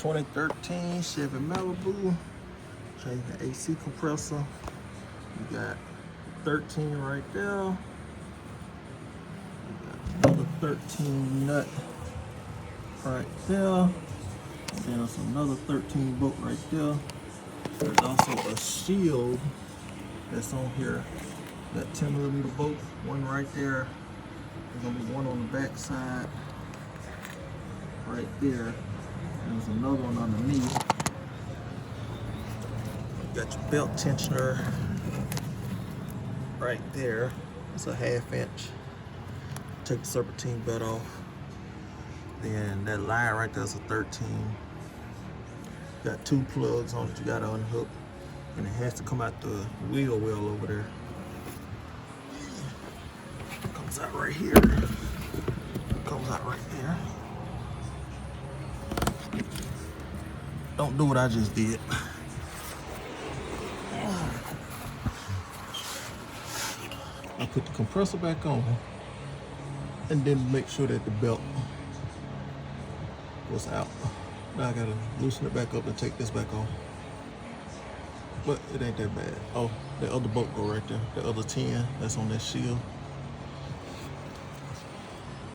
2013 Chevy Malibu. Change the AC compressor. You got 13 right there. You got another 13 nut right there. And then there's another 13 bolt right there. There's also a shield that's on here. That 10mm bolt, one right there. There's gonna be one on the back side right there. There's another one underneath. You got your belt tensioner right there. It's a 1/2 inch. Take the serpentine belt off. Then that line right there is a 13. Got 2 plugs on it you gotta unhook. And it has to come out the wheel well over there. It comes out right here. It comes out right there. Don't do what I just did. I put the compressor back on and then make sure that the belt was out. Now I gotta loosen it back up and take this back off. But it ain't that bad. Oh, the other bolt go right there. The other 10 that's on that shield.